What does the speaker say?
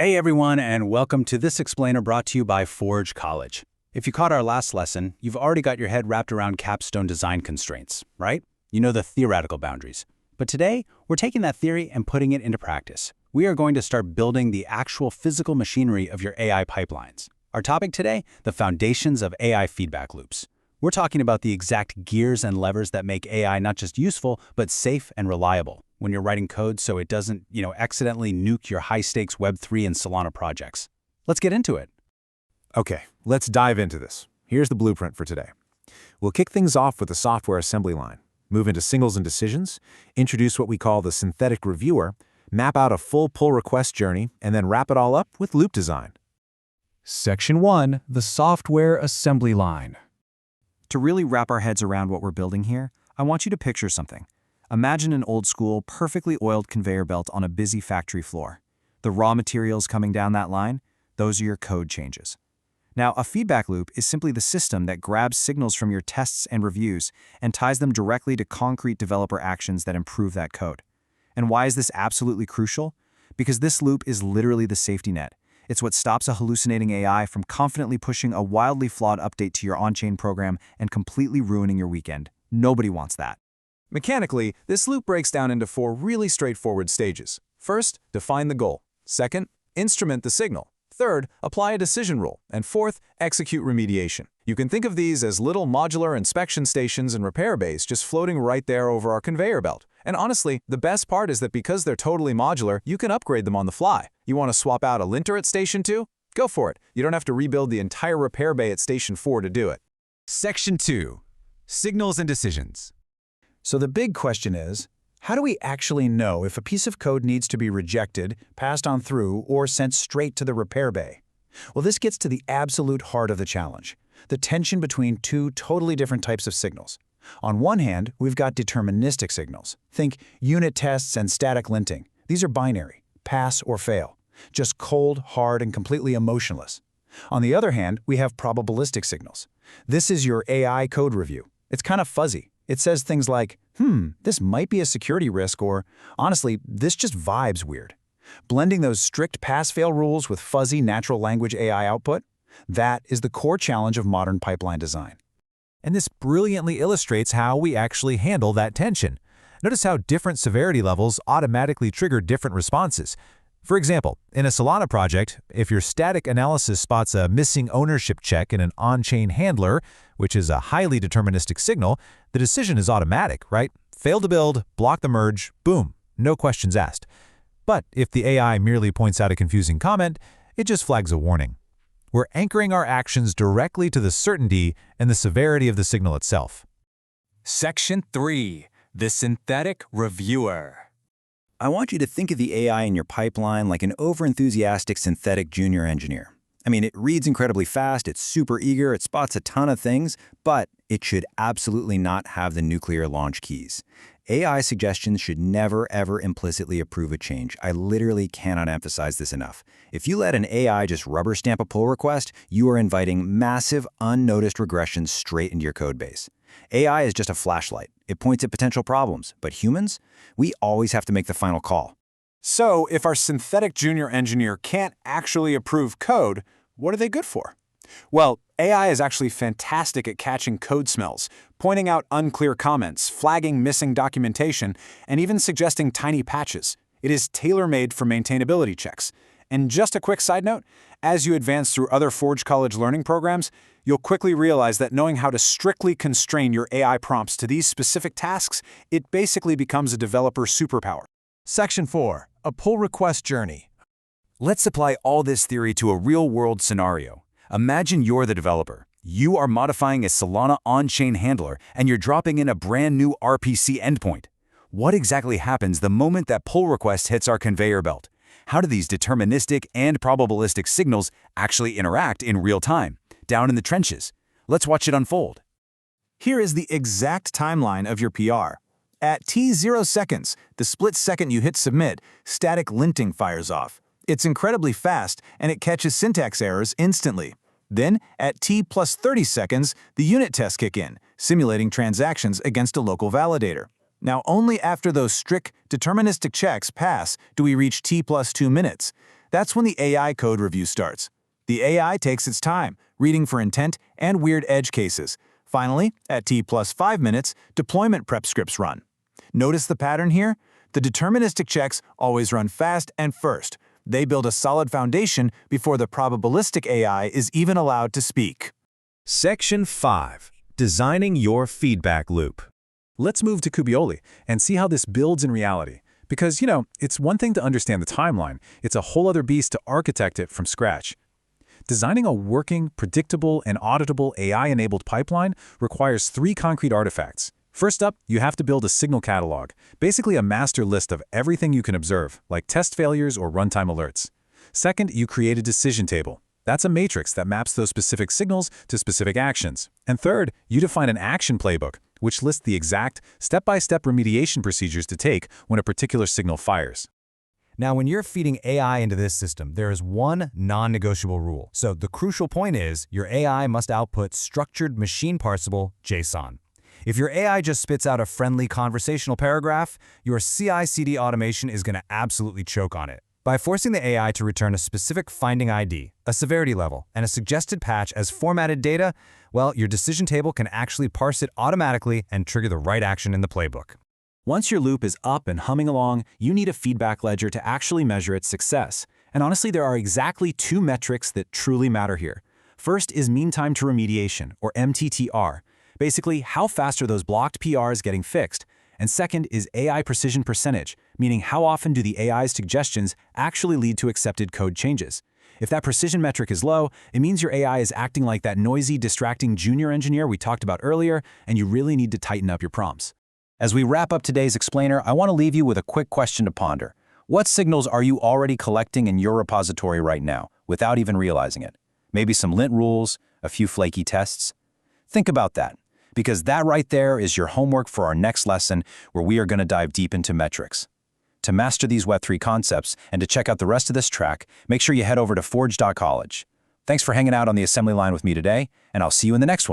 Hey everyone, and welcome to this explainer brought to you by Forge College. If you caught our last lesson, you've already got your head wrapped around capstone design constraints, right? You know, the theoretical boundaries. But today, we're taking that theory and putting it into practice. We are going to start building the actual physical machinery of your AI pipelines. Our topic today, the foundations of AI feedback loops. We're talking about the exact gears and levers that make AI not just useful, but safe and reliable when you're writing code so it doesn't, accidentally nuke your high-stakes Web3 and Solana projects. Let's get into it. Okay, let's dive into this. Here's the blueprint for today. We'll kick things off with the software assembly line, move into signals and decisions, introduce what we call the synthetic reviewer, map out a full pull request journey, and then wrap it all up with loop design. Section 1, the software assembly line. To really wrap our heads around what we're building here, I want you to picture something. Imagine an old-school, perfectly oiled conveyor belt on a busy factory floor. The raw materials coming down that line, those are your code changes. Now, a feedback loop is simply the system that grabs signals from your tests and reviews and ties them directly to concrete developer actions that improve that code. And why is this absolutely crucial? Because this loop is literally the safety net. It's what stops a hallucinating AI from confidently pushing a wildly flawed update to your on-chain program and completely ruining your weekend. Nobody wants that. Mechanically, this loop breaks down into 4 really straightforward stages. First, define the goal. Second, instrument the signal. Third, apply a decision rule. And fourth, execute remediation. You can think of these as little modular inspection stations and repair bays just floating right there over our conveyor belt. And honestly, the best part is that because they're totally modular, you can upgrade them on the fly. You want to swap out a linter at Station 2? Go for it. You don't have to rebuild the entire repair bay at Station 4 to do it. Section 2. Signals and decisions. So the big question is, how do we actually know if a piece of code needs to be rejected, passed on through, or sent straight to the repair bay? Well, this gets to the absolute heart of the challenge, the tension between 2 totally different types of signals. On one hand, we've got deterministic signals. Think unit tests and static linting. These are binary, pass or fail, just cold, hard, and completely emotionless. On the other hand, we have probabilistic signals. This is your AI code review. It's kind of fuzzy. It says things like, this might be a security risk, or honestly, this just vibes weird. Blending those strict pass-fail rules with fuzzy natural language AI output, that is the core challenge of modern pipeline design. And this brilliantly illustrates how we actually handle that tension. Notice how different severity levels automatically trigger different responses. For example, in a Solana project, if your static analysis spots a missing ownership check in an on-chain handler, which is a highly deterministic signal, the decision is automatic, right? Fail to build, block the merge, boom, no questions asked. But if the AI merely points out a confusing comment, it just flags a warning. We're anchoring our actions directly to the certainty and the severity of the signal itself. Section 3, the synthetic reviewer. I want you to think of the AI in your pipeline like an overenthusiastic synthetic junior engineer. I mean, it reads incredibly fast, it's super eager, it spots a ton of things, but it should absolutely not have the nuclear launch keys. AI suggestions should never, ever implicitly approve a change. I literally cannot emphasize this enough. If you let an AI just rubber stamp a pull request, you are inviting massive, unnoticed regressions straight into your code base. AI is just a flashlight. It points at potential problems, but humans, we always have to make the final call. So, if our synthetic junior engineer can't actually approve code, what are they good for? Well, AI is actually fantastic at catching code smells, pointing out unclear comments, flagging missing documentation, and even suggesting tiny patches. It is tailor-made for maintainability checks. And just a quick side note, as you advance through other Forge College learning programs, you'll quickly realize that knowing how to strictly constrain your AI prompts to these specific tasks, it basically becomes a developer superpower. Section 4. A pull request journey. Let's apply all this theory to a real-world scenario. Imagine you're the developer. You are modifying a Solana on-chain handler, and you're dropping in a brand new RPC endpoint. What exactly happens the moment that pull request hits our conveyor belt? How do these deterministic and probabilistic signals actually interact in real time, down in the trenches? Let's watch it unfold. Here is the exact timeline of your PR. At T0 seconds, the split second you hit submit, static linting fires off. It's incredibly fast, and it catches syntax errors instantly. Then, at T plus 30 seconds, the unit tests kick in, simulating transactions against a local validator. Now, only after those strict, deterministic checks pass do we reach T plus 2 minutes. That's when the AI code review starts. The AI takes its time, reading for intent and weird edge cases. Finally, at T+5 minutes, deployment prep scripts run. Notice the pattern here? The deterministic checks always run fast and first. They build a solid foundation before the probabilistic AI is even allowed to speak. Section 5. Designing your feedback loop. Let's move to Kubioli and see how this builds in reality. Because, it's one thing to understand the timeline, it's a whole other beast to architect it from scratch. Designing a working, predictable, and auditable AI-enabled pipeline requires 3 concrete artifacts. First up, you have to build a signal catalog, basically a master list of everything you can observe, like test failures or runtime alerts. Second, you create a decision table. That's a matrix that maps those specific signals to specific actions. And third, you define an action playbook, which lists the exact, step-by-step remediation procedures to take when a particular signal fires. Now, when you're feeding AI into this system, there is one non-negotiable rule. So the crucial point is your AI must output structured machine-parsable JSON. If your AI just spits out a friendly conversational paragraph, your CI/CD automation is going to absolutely choke on it. By forcing the AI to return a specific finding ID, a severity level, and a suggested patch as formatted data, well, your decision table can actually parse it automatically and trigger the right action in the playbook. Once your loop is up and humming along, you need a feedback ledger to actually measure its success. And honestly, there are exactly 2 metrics that truly matter here. First is mean time to remediation, or MTTR. Basically, how fast are those blocked PRs getting fixed? And second is AI precision percentage, meaning how often do the AI's suggestions actually lead to accepted code changes. If that precision metric is low, it means your AI is acting like that noisy, distracting junior engineer we talked about earlier, and you really need to tighten up your prompts. As we wrap up today's explainer, I want to leave you with a quick question to ponder. What signals are you already collecting in your repository right now, without even realizing it? Maybe some lint rules, a few flaky tests? Think about that, because that right there is your homework for our next lesson, where we are going to dive deep into metrics. To master these Web3 concepts and to check out the rest of this track, make sure you head over to forge.college. Thanks for hanging out on the assembly line with me today, and I'll see you in the next one.